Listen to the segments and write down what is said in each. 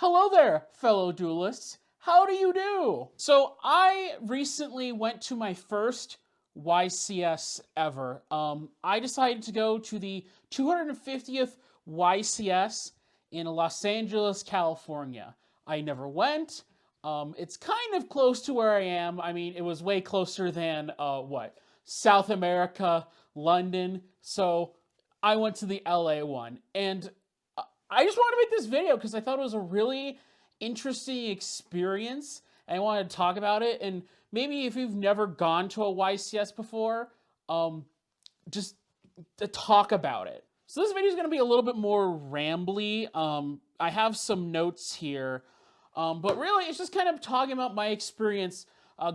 Hello there, fellow duelists. How do you do? So I recently went to my first YCS ever. I decided to go to the 250th YCS in Los Angeles, California. I never went. It's kind of close to where I am. I mean, it was way closer than South America, London. So I went to the LA one, and I just wanted to make this video because I thought it was a really interesting experience and I wanted to talk about it. And maybe if you've never gone to a YCS before, just to talk about it. So this video is going to be a little bit more rambly. I have some notes here, but really it's just kind of talking about my experience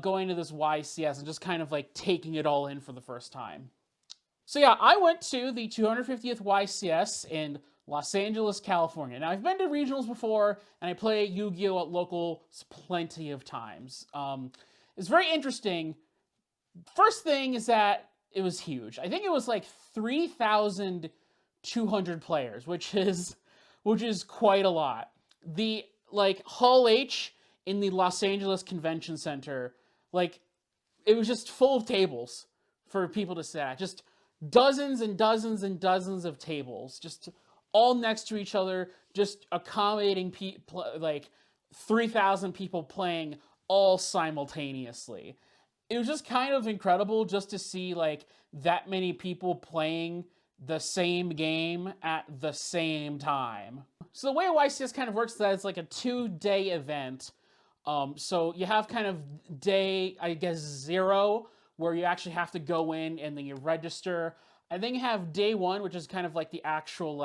going to this YCS and just kind of like taking it all in for the first time. So yeah, I went to the 250th YCS in Los Angeles, California. Now, I've been to regionals before, and I play Yu-Gi-Oh! At locals plenty of times. It's very interesting. First thing is that it was huge. I think it was like 3,200 players, which is quite a lot. The Hall H in the Los Angeles Convention Center, it was just full of tables for people to sit at. Just dozens and dozens and dozens of tables, just all next to each other, just accommodating 3,000 people playing all simultaneously. It was just kind of incredible just to see that many people playing the same game at the same time. So the way YCS kind of works is that it's like a 2-day event. So you have kind of day, I guess, 0, where you actually have to go in and then you register. And then you have day 1, which is kind of like the actual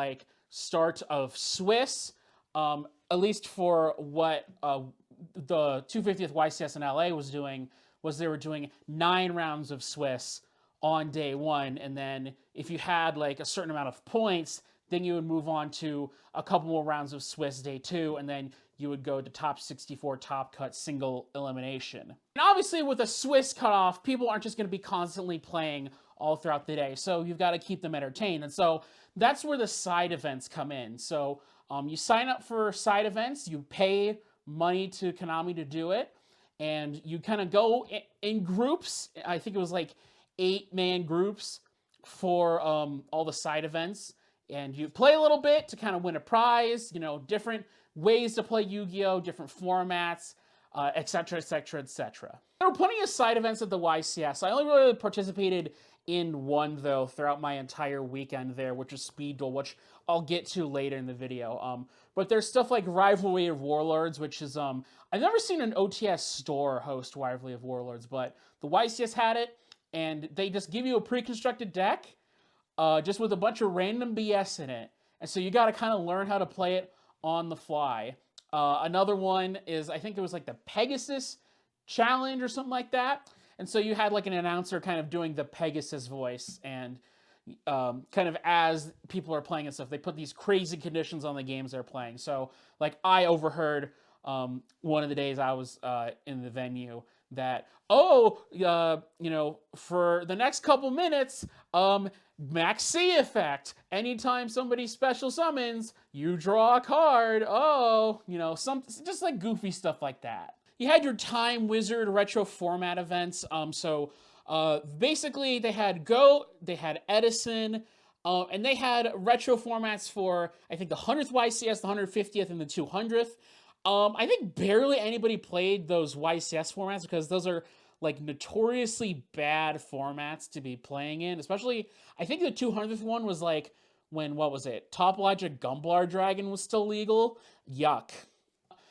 start of Swiss, at least for what the 250th YCS in LA was doing, was they were doing 9 rounds of Swiss on day 1, and then if you had a certain amount of points, then you would move on to a couple more rounds of Swiss day 2, and then you would go to top 64 top cut single elimination. And obviously with a Swiss cutoff, people aren't just going to be constantly playing all throughout the day, so you've got to keep them entertained. And so that's where the side events come in. So you sign up for side events, you pay money to Konami to do it, and you kind of go in groups. I think it was 8-man groups for all the side events, and you play a little bit to kind of win a prize, different ways to play Yu-Gi-Oh!, different formats, etc., etc., etc. There were plenty of side events at the YCS. I only really participated in one, though, throughout my entire weekend there, which is Speed Duel, which I'll get to later in the video. But there's stuff like Rivalry of Warlords, which is, I've never seen an OTS store host Rivalry of Warlords, but the YCS had it, and they just give you a pre-constructed deck, just with a bunch of random BS in it. And so you got to kind of learn how to play it on the fly. Another one is, I think it was the Pegasus Challenge or something like that. And so you had an announcer kind of doing the Pegasus voice, and kind of as people are playing and stuff, they put these crazy conditions on the games they're playing. So I overheard one of the days I was in the venue that, for the next couple minutes, Max C effect. Anytime somebody special summons, you draw a card. Some just goofy stuff like that. You had your Time Wizard retro format events. Basically they had Go, they had Edison, and they had retro formats for, I think, the 100th YCS, the 150th, and the 200th. I think barely anybody played those YCS formats because those are notoriously bad formats to be playing in. Especially, I think the 200th one was when, what was it? Topologic Gumblar Dragon was still legal. Yuck.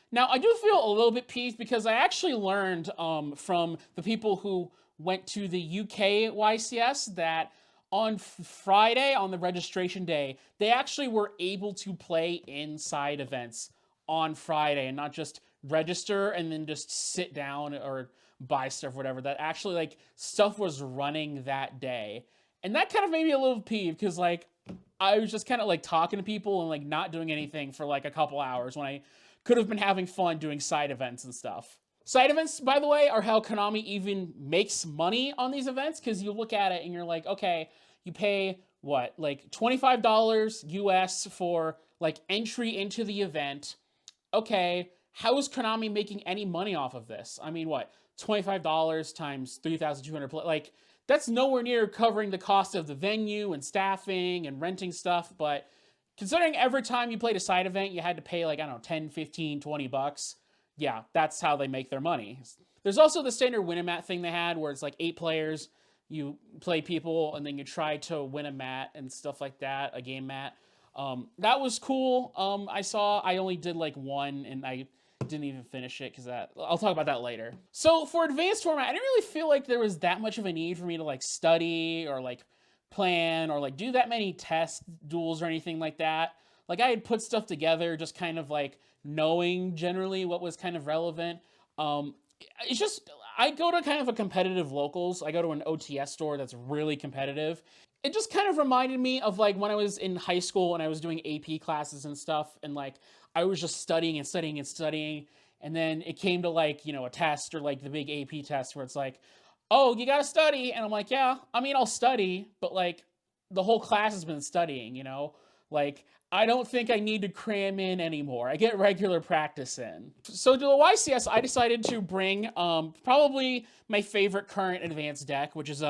Now, I do feel a little bit peeved because I actually learned from the people who went to the UK YCS that on Friday, on the registration day, they actually were able to play inside events on Friday and not just register and then just sit down or buy stuff or whatever. That actually, stuff was running that day. And that kind of made me a little peeved because, I was just kind of, talking to people and, not doing anything for, a couple hours when I could have been having fun doing side events and stuff. Side events, by the way, are how Konami even makes money on these events, because you look at it and you're like, okay, you pay, what, $25 US for, entry into the event, okay, how is Konami making any money off of this? I mean, what, $25 times 3,200, like, that's nowhere near covering the cost of the venue and staffing and renting stuff, but considering every time you played a side event, you had to pay like, I don't know, 10, 15, $20, yeah, that's how they make their money. There's also the standard win a mat thing they had where it's like 8 players, you play people, and then you try to win a mat and stuff like that, a game mat. That was cool. I only did like one, and I didn't even finish it because I'll talk about that later. So for advanced format, I didn't really feel like there was that much of a need for me to like study or like plan or like do that many test duels or anything like that. Like I had put stuff together, just kind of like knowing generally what was kind of relevant. It's just I go to kind of a competitive locals. I go to an OTS store that's really competitive. It just kind of reminded me of like when I was in high school and I was doing AP classes and stuff, and like I was just studying and studying and studying, and then it came to like, you know, a test or like the big AP test where it's like, oh, you gotta study, and I'm like, yeah, I mean, I'll study, but like the whole class has been studying, you know, like I don't think I need to cram in anymore. I get regular practice in. So to the YCS, I decided to bring probably my favorite current advanced deck, which is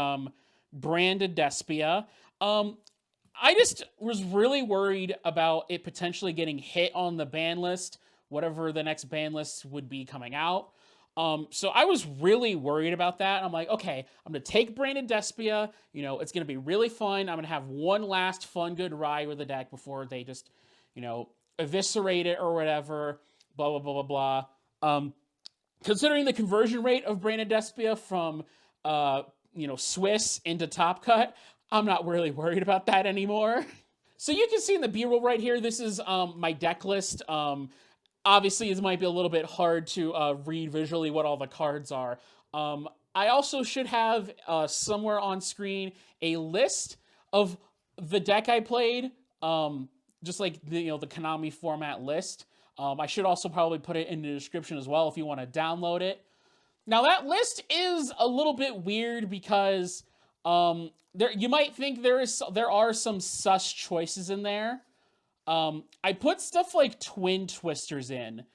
Branded Despia. I just was really worried about it potentially getting hit on the ban list, whatever the next ban list would be coming out. So I was really worried about that. I'm like, okay, I'm gonna take Brandon Despia. You know, it's gonna be really fun. I'm gonna have one last fun, good ride with the deck before they just, you know, eviscerate it or whatever. Blah blah blah blah blah. Considering the conversion rate of Brandon Despia from, you know, Swiss into Top Cut, I'm not really worried about that anymore. So you can see in the B-roll right here, this is my deck list. Obviously, it might be a little bit hard to read visually what all the cards are. I also should have somewhere on screen a list of the deck I played, just like the, you know, the Konami format list. I should also probably put it in the description as well if you want to download it. Now that list is a little bit weird because there you might think there are some sus choices in there. I put stuff like Twin Twisters in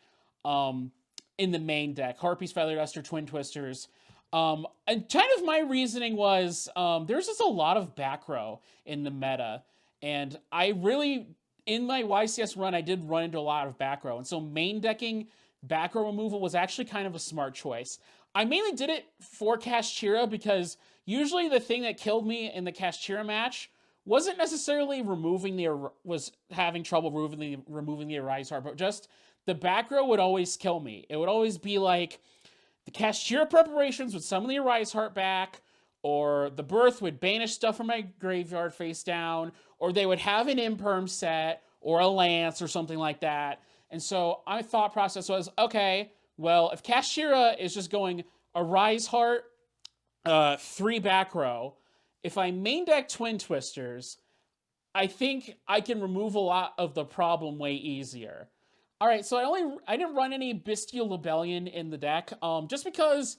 the main deck, Harpy's Feather Duster, Twin Twisters. And kind of my reasoning was there's just a lot of back row in the meta, and I really in my YCS run I did run into a lot of back row, and so main decking back row removal was actually kind of a smart choice. I mainly did it for Kashira because usually the thing that killed me in the Kashira match wasn't necessarily was having trouble removing the Arise Heart, but just the back row would always kill me. It would always be like the Kashira preparations would summon the Arise Heart back, or the Birth would banish stuff from my graveyard face down, or they would have an Imperm set, or a Lance, or something like that. And so my thought process was, okay, well, if Kashira is just going Arise Heart, 3 back row, if I main deck Twin Twisters, I think I can remove a lot of the problem way easier. All right, so I didn't run any Bestial Rebellion in the deck, just because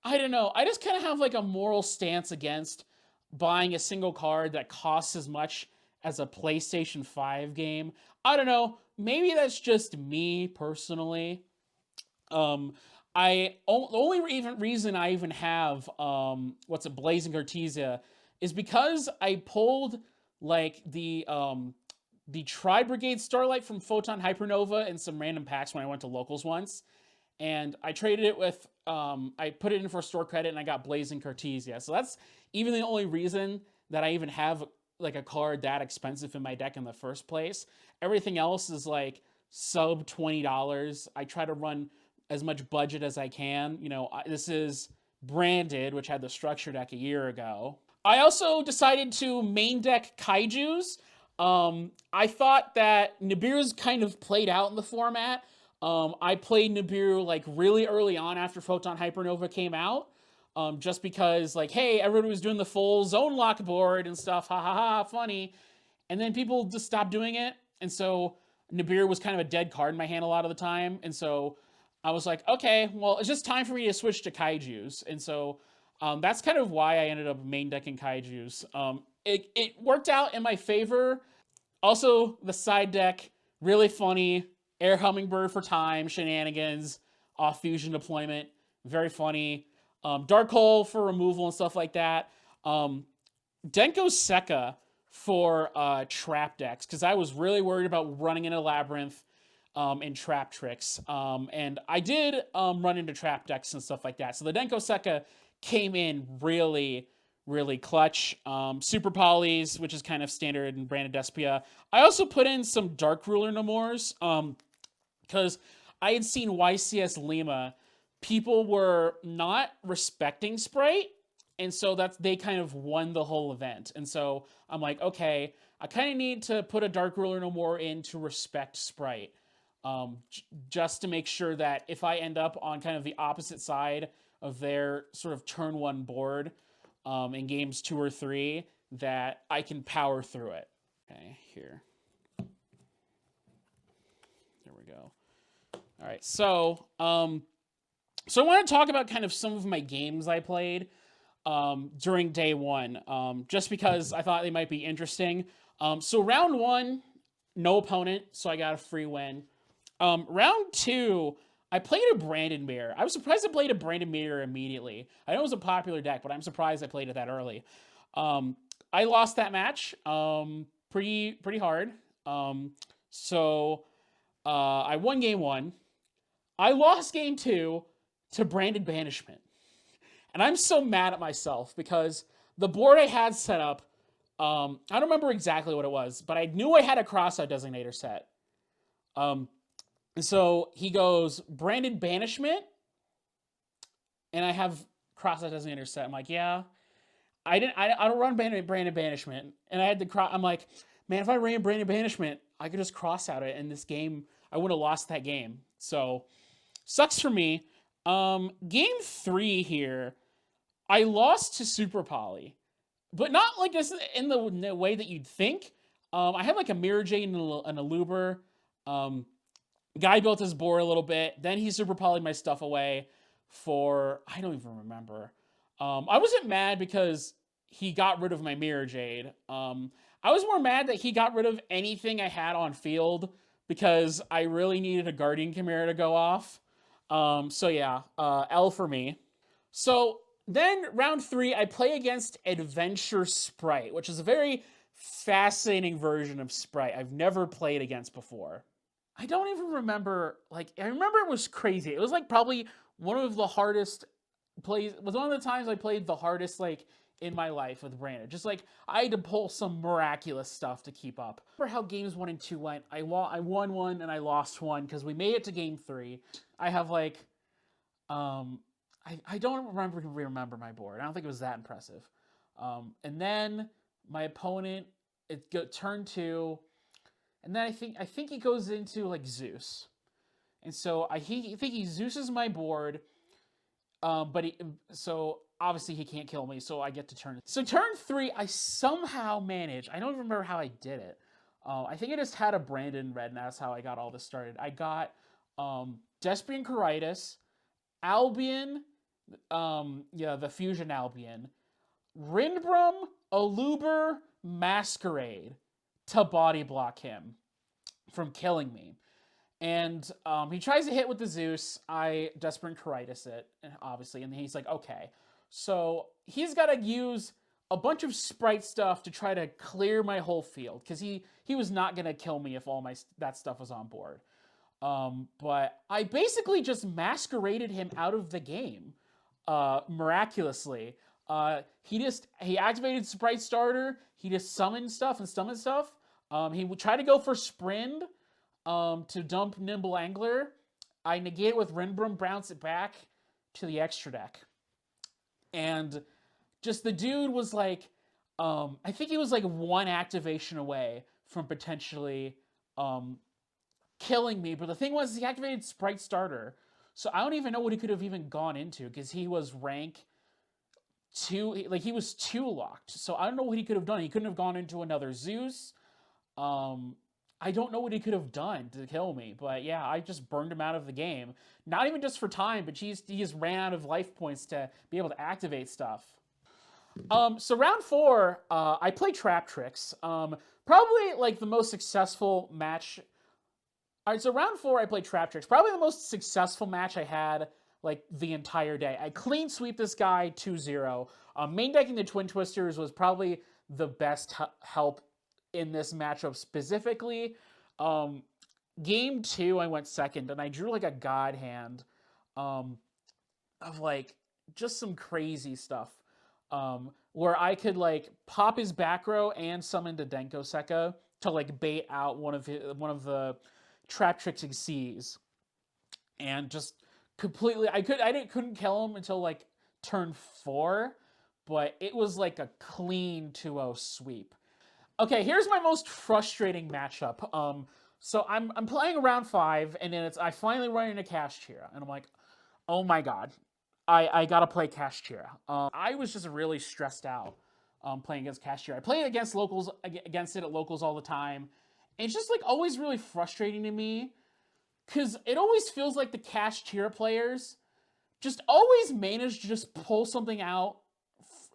I don't know. I just kind of have like a moral stance against buying a single card that costs as much as a PlayStation 5 game. I don't know. Maybe that's just me personally. The only even reason I even have what's a Blazing Artesia is because I pulled like the Tri Brigade Starlight from Photon Hypernova in some random packs when I went to locals once, and I traded it with I put it in for store credit and I got Blazing Cartesia. So that's even the only reason that I even have like a card that expensive in my deck in the first place. Everything else is like sub $20. I try to run as much budget as I can. You know, this is Branded, which had the structure deck a year ago. I also decided to main deck Kaijus. I thought that Nibiru's kind of played out in the format. I played Nibiru like really early on after Photon Hypernova came out. Just because like, hey, everybody was doing the full zone lock board and stuff, ha ha ha, funny. And then people just stopped doing it. And so Nibiru was kind of a dead card in my hand a lot of the time. And so I was like, okay, well, it's just time for me to switch to Kaijus. And so that's kind of why I ended up main decking Kaijus. It worked out in my favor. Also, the side deck, really funny. Air Hummingbird for time, shenanigans, off fusion deployment, very funny. Dark Hole for removal and stuff like that. Denko Sekka for trap decks, because I was really worried about running into Labyrinth and trap tricks. And I did run into trap decks and stuff like that. So the Denko Sekka came in really, really clutch. Super Polys, which is kind of standard in Branded Despia. I also put in some Dark Ruler No Mores, because I had seen YCS Lima. People were not respecting Sprite, and so they kind of won the whole event. And so I'm like, okay, I kind of need to put a Dark Ruler No More in to respect Sprite, just to make sure that if I end up on kind of the opposite side of their sort of turn one board in games 2 or 3, that I can power through it. Okay, here. There we go. All right, so so I want to talk about kind of some of my games I played during day 1, just because I thought they might be interesting. So round 1, no opponent, so I got a free win. Round 2, I played a Branded Mirror. I was surprised I played a Branded Mirror immediately. I know it was a popular deck, but I'm surprised I played it that early. I lost that match pretty hard. So I won game 1. I lost game 2 to Branded Banishment. And I'm so mad at myself because the board I had set up, I don't remember exactly what it was, but I knew I had a crossout designator set. And so he goes, Branded Banishment, and I have crossout designator set. I'm like, yeah, I don't run Branded Banishment. And I had I'm like, man, if I ran Branded Banishment, I could just cross out it, and this game, I would have lost that game. So, sucks for me. Game 3 here, I lost to Super Poly, but not like this in the way that you'd think. I had like a Mirror Jade and a Luber. Guy built his board a little bit. Then he Super Poly'd my stuff away for, I don't even remember. I wasn't mad because he got rid of my Mirror Jade. I was more mad that he got rid of anything I had on field because I really needed a Guardian Chimera to go off. So yeah, L for me. So then round 3, I play against Adventure Sprite, which is a very fascinating version of Sprite I've never played against before. I don't even remember, like, I remember it was crazy. It was like probably one of the hardest plays, it was one of the times I played the hardest, like, in my life with Brandon. Just like, I had to pull some miraculous stuff to keep up. Remember how games 1 and 2 went? I won 1 and I lost 1 because we made it to game 3. I have like, I don't remember my board. I don't think it was that impressive. And then my opponent, turn 2, and then I think he goes into like Zeus, and so I think he Zeus's my board, but so obviously he can't kill me, so I get to turn. So turn 3, I somehow managed. I don't remember how I did it. I think I just had a Brandon Red, and that's how I got all this started. I got Despian Coritis, Albion, the Fusion Albion, Rindbrum, Aluber, Masquerade to body block him from killing me. And he tries to hit with the Zeus. I Desperate Coritis it, obviously, and he's like, okay. So he's got to use a bunch of Sprite stuff to try to clear my whole field, because he was not going to kill me if all that stuff was on board. But I basically just masqueraded him out of the game, miraculously. He activated Sprite Starter. He just summoned stuff and summoned stuff. He would try to go for Sprind to dump Nimble Angler. I negate it with Rindbrum, bounce it back to the extra deck. And just the dude was like, I think he was like 1 activation away from potentially killing me. But the thing was, he activated Sprite Starter. So I don't even know what he could have even gone into, because he was rank 2, like he was 2 locked. So I don't know what he could have done. He couldn't have gone into another Zeus. I don't know what he could have done to kill me, but yeah, I just burned him out of the game. Not even just for time, but he just ran out of life points to be able to activate stuff. So round 4, I play Trap Tricks. Probably like the most successful match. All right, so round 4, I played Trap Tricks. Probably the most successful match I had, like, the entire day. I clean sweep this guy 2-0. Main decking the Twin Twisters was probably the best help in this matchup specifically. Game 2, I went second, and I drew, like, a god hand of, like, just some crazy stuff. Where I could, like, pop his back row and summon the Denko Sekka to, like, bait out one of the Trap Tricks C's, and just completely I couldn't kill him until like turn 4, but it was like a clean 2-0 sweep. Okay, here's my most frustrating matchup. So I'm playing around 5, and then I finally run into Cash Chira, and I'm like, oh my god, I gotta play Cash Chira. I was just really stressed out playing against Cash Chira. I play against it at locals all the time. And it's just like always really frustrating to me because it always feels like the Cash Chira players just always manage to just pull something out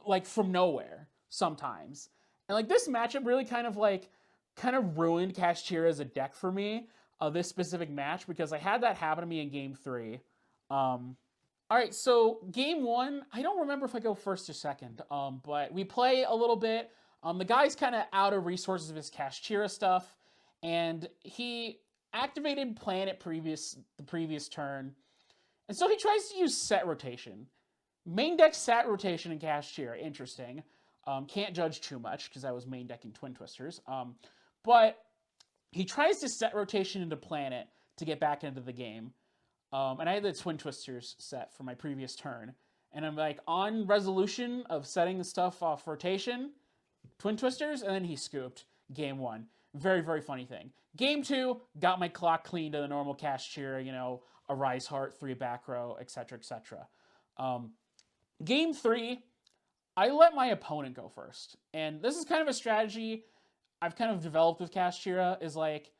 like from nowhere sometimes. And like this matchup really kind of ruined Cash Chira as a deck for me, this specific match, because I had that happen to me in game 3. All right, so game 1, I don't remember if I go first or second, but we play a little bit. The guy's kind of out of resources of his Cash Chira stuff, and he activated Planet the previous turn, and so he tries to use set rotation. Main deck set rotation in Cash Chira, interesting. Can't judge too much because I was main decking Twin Twisters. But he tries to set rotation into Planet to get back into the game. And I had the Twin Twisters set for my previous turn. And I'm like, on resolution of setting the stuff off rotation, Twin Twisters, and then he scooped game 1. Very, very funny thing. Game 2, got my clock clean to the normal Cash Chira, a Rise Heart, 3 back row, etc., etc. Game 3, I let my opponent go first. And this is kind of a strategy I've kind of developed with Cash Chira, is like,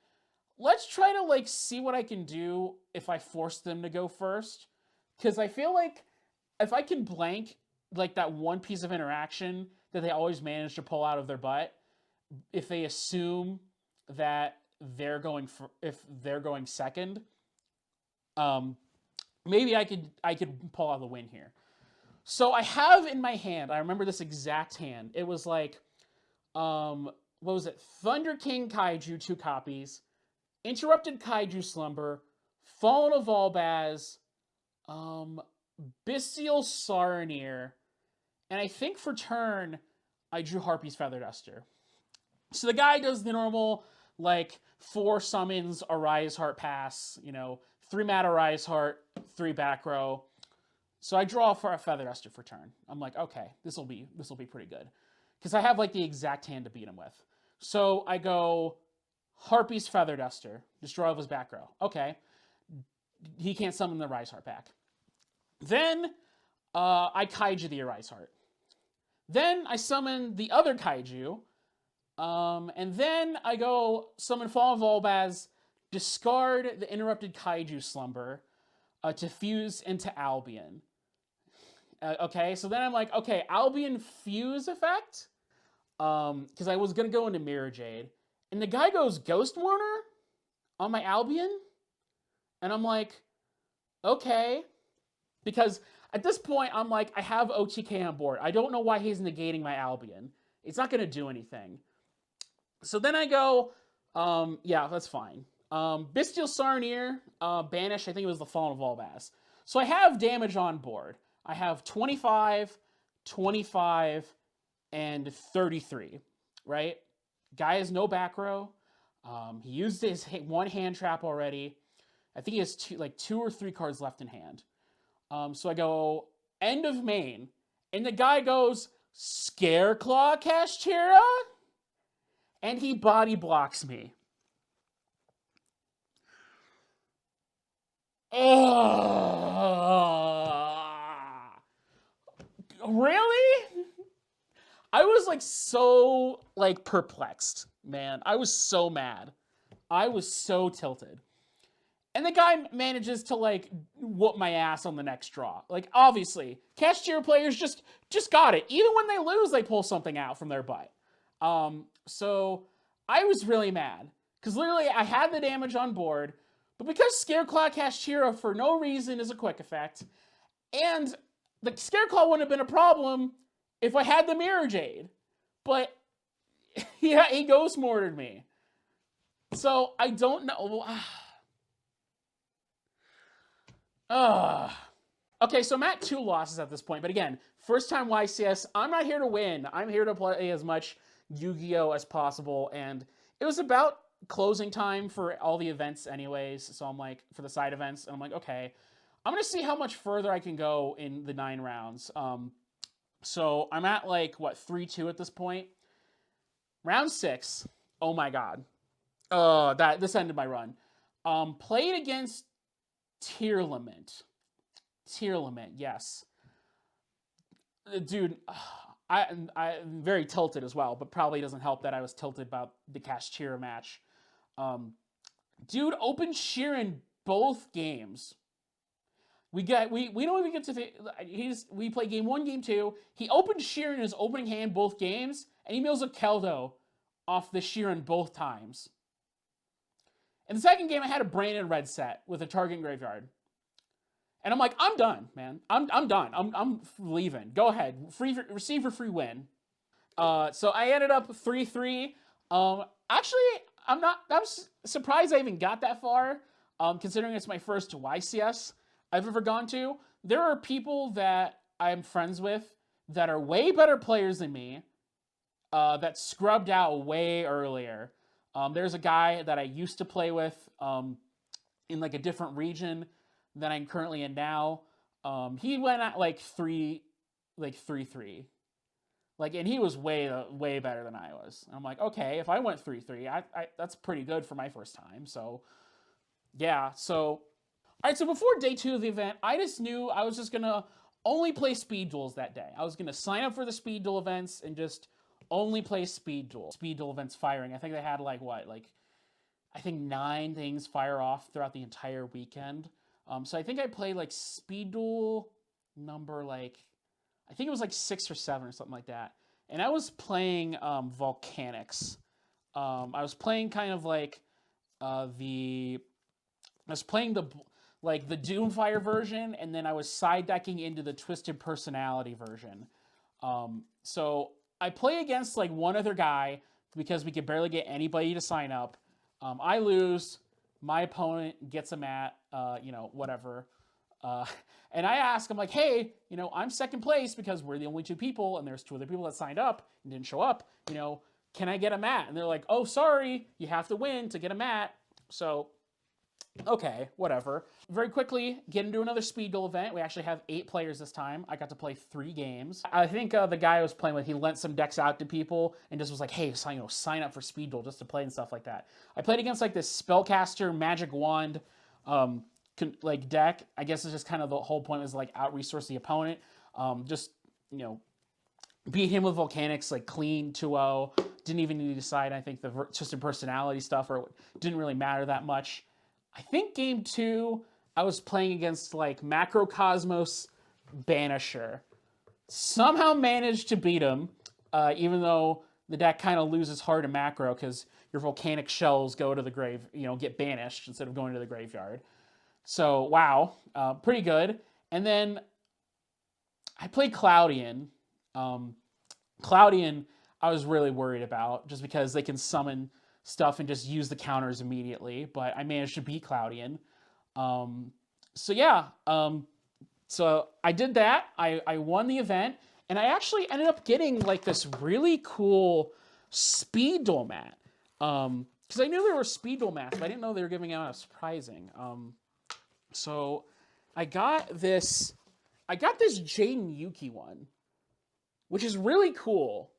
let's try to like see what I can do if I force them to go first. Because I feel like if I can blank like that one piece of interaction that they always manage to pull out of their butt, if they assume that they're going second, maybe I could pull out the win here. So I have in my hand, I remember this exact hand. It was like, what was it? Thunder King Kaiju, 2 copies. Interrupted Kaiju Slumber, Fallen of Albaz, Bestial Saronir, and I think for turn, I drew Harpy's Feather Duster. So the guy does the normal, like, 4 summons, Arise Heart pass, 3 mana Arise Heart, 3 back row. So I draw for a Feather Duster for turn. I'm like, okay, this will be pretty good. Because I have, like, the exact hand to beat him with. So I go Harpy's Feather Duster, destroy of his back row. Okay. He can't summon the Rise Heart back. Then I Kaiju the Arise Heart. Then I summon the other Kaiju. And then I go summon Fall of Albaz, discard the Interrupted Kaiju Slumber to fuse into Albion. Okay, so then I'm like, okay, Albion fuse effect? Because I was going to go into Mirror Jade. And the guy goes Ghost Warner on my Albion? And I'm like, okay. Because at this point, I'm like, I have OTK on board. I don't know why he's negating my Albion. It's not going to do anything. So then I go, yeah, that's fine. Bestial Saronir, banish, I think it was the Fallen of Albaz. So I have damage on board. I have 25, 25, and 33, right? Guy has no back row. He used his 1 hand trap already. I think he has 2 or 3 cards left in hand. So I go end of main, and the guy goes Scareclaw Cash Chira, and he body blocks me. Really? I was like so like perplexed, man. I was so mad. I was so tilted. And the guy manages to like whoop my ass on the next draw. Like obviously, Cash Chira players just got it. Even when they lose, they pull something out from their butt. So I was really mad because literally I had the damage on board. But because Scareclaw Kashtira for no reason is a quick effect, and the Scareclaw wouldn't have been a problem if I had the Mirror Jade. But he Ghost Mortared me. So I don't know. Okay, so I'm at 2 losses at this point. But again, first time YCS. I'm not here to win. I'm here to play as much Yu-Gi-Oh! As possible. And it was about closing time for all the events anyways. So I'm like, for the side events. And I'm like, okay, I'm going to see how much further I can go in the 9 rounds. So I'm at like, what, 3-2 at this point? Round 6. Oh my god. This ended my run. Played against Tearlament. Tearlament, yes. Dude, I'm very tilted as well, but probably doesn't help that I was tilted about the Kashtira match. Dude opened Sheeran both games. We don't even get to we play game 1, game 2. He opened Sheeran in his opening hand both games, and he mills a Keldo off the Sheeran both times. In the second game, I had a Brandon red set with a Target Graveyard. And I'm like, I'm done, man. I'm done. I'm leaving. Go ahead. Receive for free win. So I ended up 3-3. Actually, I'm surprised I even got that far, considering it's my first YCS I've ever gone to. There are people that I'm friends with that are way better players than me, that scrubbed out way earlier. There's a guy that I used to play with in like a different region than I'm currently in now. He went at like 3-3. Like, and he was way better than I was. And I'm like, okay, if I went 3-3, that's pretty good for my first time. So, yeah. So, all right. So before day 2 of the event, I just knew I was just gonna only play Speed Duels that day. I was gonna sign up for the Speed Duel events and just only play Speed Duel. Speed Duel events firing. I think they had like what, like I think 9 things fire off throughout the entire weekend. So I think I played like Speed Duel number like, I think it was like 6 or 7 or something like that. And I was playing Volcanics. I was playing kind of like I was playing the Doomfire version, and then I was side decking into the Twisted Personality version. So I play against like one other guy because we could barely get anybody to sign up. I lose. My opponent gets a mat, whatever. And I ask him like, hey, I'm second place because we're the only 2 people and there's 2 other people that signed up and didn't show up. Can I get a mat? And they're like, oh, sorry, you have to win to get a mat. So, okay, whatever. Very quickly, get into another Speed Duel event. We actually have 8 players this time. I got to play 3 games. I think the guy I was playing with, he lent some decks out to people and just was like, hey, sign up for Speed Duel just to play and stuff like that. I played against like this Spellcaster Magic Wand deck. I guess it's just kind of the whole point was like out-resource the opponent. Beat him with Volcanics, like clean 2-0. Didn't even need to decide, I think, the Twisted Personality stuff, or didn't really matter that much. I think game 2, I was playing against like Macrocosmos Banisher. Somehow managed to beat him, even though the deck kind of loses hard in macro because your volcanic shells go to the grave, get banished instead of going to the graveyard. So, wow, pretty good. And then I played Cloudian. Cloudian, I was really worried about just because they can summon stuff and just use the counters immediately, but I managed to beat Cloudian. So I did that. I won the event, and I actually ended up getting like this really cool Speed Duel mat. Because I knew there were Speed Duel mats, but I didn't know they were giving out a surprising. So I got this Jaden Yuki one, which is really cool.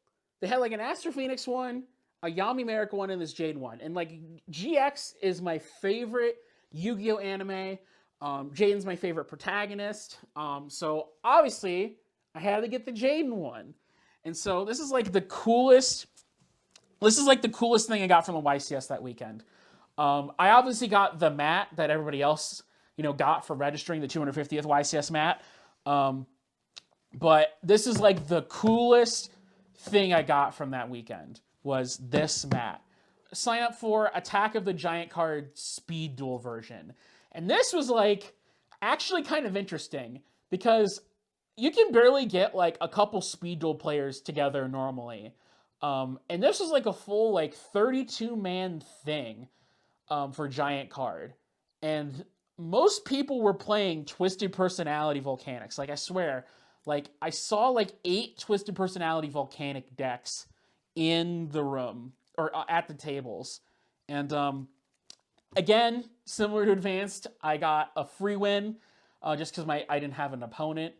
They had like an Astro Phoenix one, a Yami Merrick one, and this Jade one. And like GX is my favorite Yu-Gi-Oh anime. Jaden's my favorite protagonist. So obviously I had to get the Jaden one. And so this is like the coolest thing I got from the YCS that weekend. I obviously got the mat that everybody else, got for registering the 250th YCS mat. But this is like the coolest thing I got from that weekend was this mat. sign up for Attack of the Giant Card Speed Duel version. And this was like actually kind of interesting because you can barely get like a couple Speed Duel players together normally. And this was like a full like 32-man thing for Giant Card. And most people were playing Twisted Personality Volcanics. Like, I swear, like, I saw like 8 Twisted Personality Volcanic decks in the room or at the tables. And again, similar to Advanced, I got a free win just because I didn't have an opponent.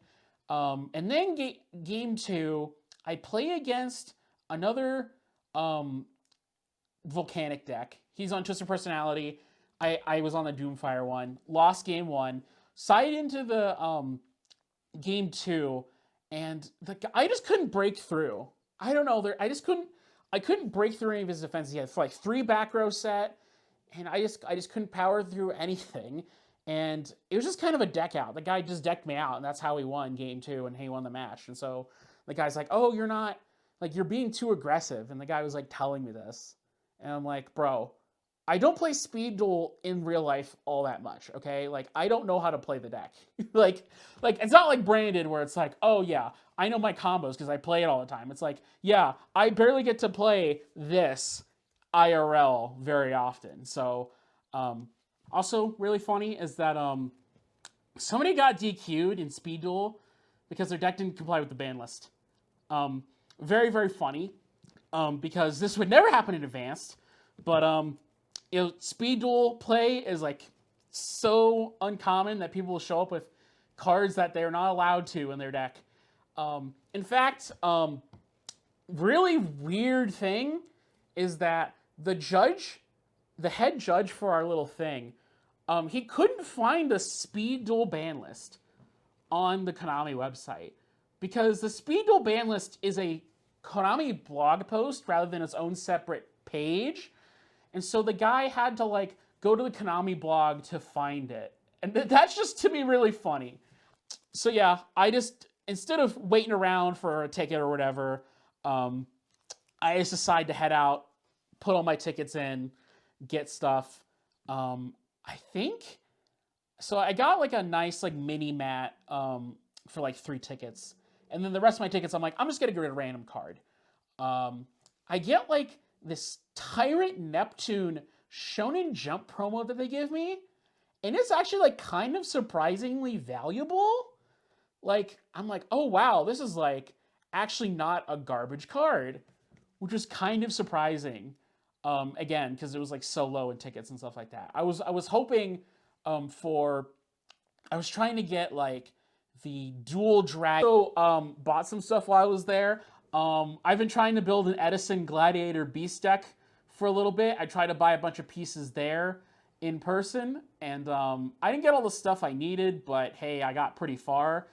And then game 2, I play against another Volcanic deck. He's on Twisted Personality. I was on the Doomfire one. Lost game 1. Side into the game 2, and I just couldn't break through. I don't know. I couldn't break through any of his defenses. He had like 3 back row set, and I just couldn't power through anything. And it was just kind of a deck out. The guy just decked me out, and that's how he won game 2, and he won the match. And so the guy's like, "Oh, you're not, like, you're being too aggressive." And the guy was like telling me this. And I'm like, "Bro, I don't play Speed Duel in real life all that much, okay? Like, I don't know how to play the deck." like it's not like Branded where it's like, "Oh yeah, I know my combos because I play it all the time." It's like, yeah, I barely get to play this IRL very often. So, also really funny is that somebody got DQ'd in Speed Duel because their deck didn't comply with the ban list. Very, very funny, because this would never happen in Advanced, but you know, Speed Duel play is like so uncommon that people will show up with cards that they're not allowed to in their deck. In fact, really weird thing is that the head judge for our little thing, he couldn't find a Speed Duel ban list on the Konami website because the Speed Duel ban list is a Konami blog post rather than its own separate page. And so the guy had to like go to the Konami blog to find it. And that's just to me really funny. So yeah, I just, instead of waiting around for a ticket or whatever, I just decided to head out, put all my tickets in, get stuff. I think, so I got like a nice like mini mat for like 3 tickets. And then the rest of my tickets, I'm like, I'm just gonna get a random card. I get like this Tyrant Neptune Shonen Jump promo that they give me, and it's actually like kind of surprisingly valuable. Like, I'm like, oh wow, this is like actually not a garbage card, which was kind of surprising. Again, because it was like so low in tickets and stuff like that. I was hoping I was trying to get like the dual drag. So bought some stuff while I was there. I've been trying to build an Edison Gladiator Beast deck for a little bit. I tried to buy a bunch of pieces there in person, and I didn't get all the stuff I needed, but hey, I got pretty far.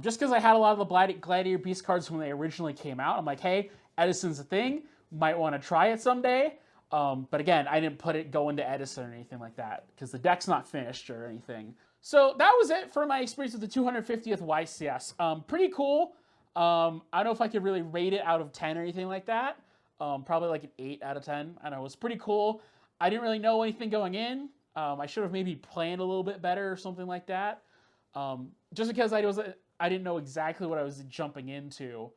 Just because I had a lot of the Gladiator Beast cards when they originally came out, I'm like, hey, Edison's a thing. Might want to try it someday. But again, I didn't go into Edison or anything like that because the deck's not finished or anything. So that was it for my experience with the 250th YCS. Pretty cool. I don't know if I could really rate it out of 10 or anything like that. Probably like an 8 out of 10. I don't know, it was pretty cool. I didn't really know anything going in. I should have maybe planned a little bit better or something like that. Just because I didn't know exactly what I was jumping into.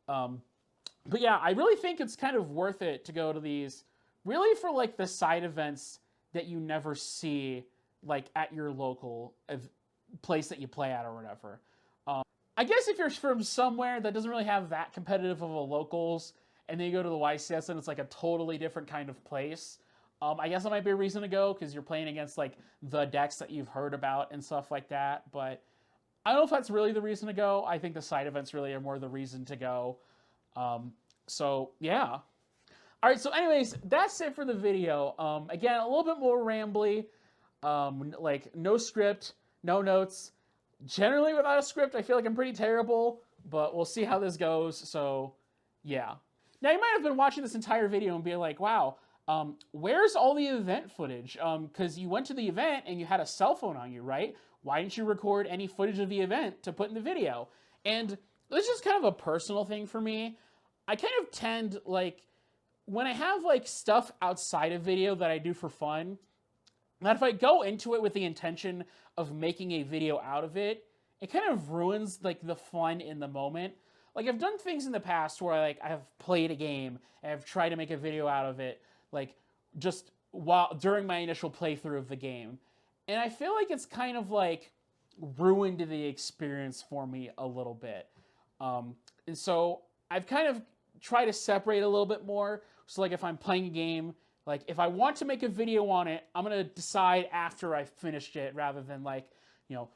But yeah, I really think it's kind of worth it to go to these, really for like the side events that you never see like at your local place that you play at or whatever. I guess if you're from somewhere that doesn't really have that competitive of a locals, and then you go to the YCS and it's like a totally different kind of place, I guess that might be a reason to go because you're playing against like the decks that you've heard about and stuff like that. But I don't know if that's really the reason to go. I think the side events really are more the reason to go. So yeah. All right, so anyways, that's it for the video. Again, a little bit more rambly, like no script, no notes. Generally without a script, I feel like I'm pretty terrible, but we'll see how this goes, so yeah. Now, you might have been watching this entire video and be like, wow, where's all the event footage? Because you went to the event and you had a cell phone on you, right? Why didn't you record any footage of the event to put in the video? And this is kind of a personal thing for me. I kind of tend, like, when I have like stuff outside of video that I do for fun, that if I go into it with the intention of making a video out of it, it kind of ruins like the fun in the moment. Like I've done things in the past where I have played a game and I've tried to make a video out of it, like just while during my initial playthrough of the game. And I feel like it's kind of like ruined the experience for me a little bit. And so I've kind of tried to separate a little bit more. So like if I'm playing a game, like if I want to make a video on it, I'm gonna decide after I finished it rather than like,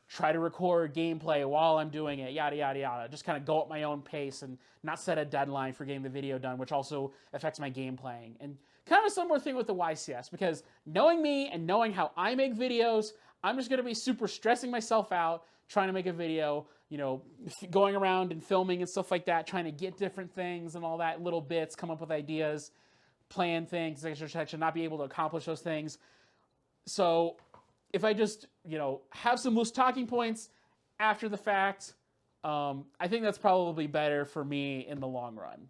try to record gameplay while I'm doing it, yada, yada, yada. Just kind of go at my own pace and not set a deadline for getting the video done, which also affects my game playing. And kind of a similar thing with the YCS, because knowing me and knowing how I make videos, I'm just going to be super stressing myself out trying to make a video, going around and filming and stuff like that, trying to get different things and all that, little bits, come up with ideas, plan things, I should not be able to accomplish those things. So if I just, have some loose talking points after the fact, I think that's probably better for me in the long run.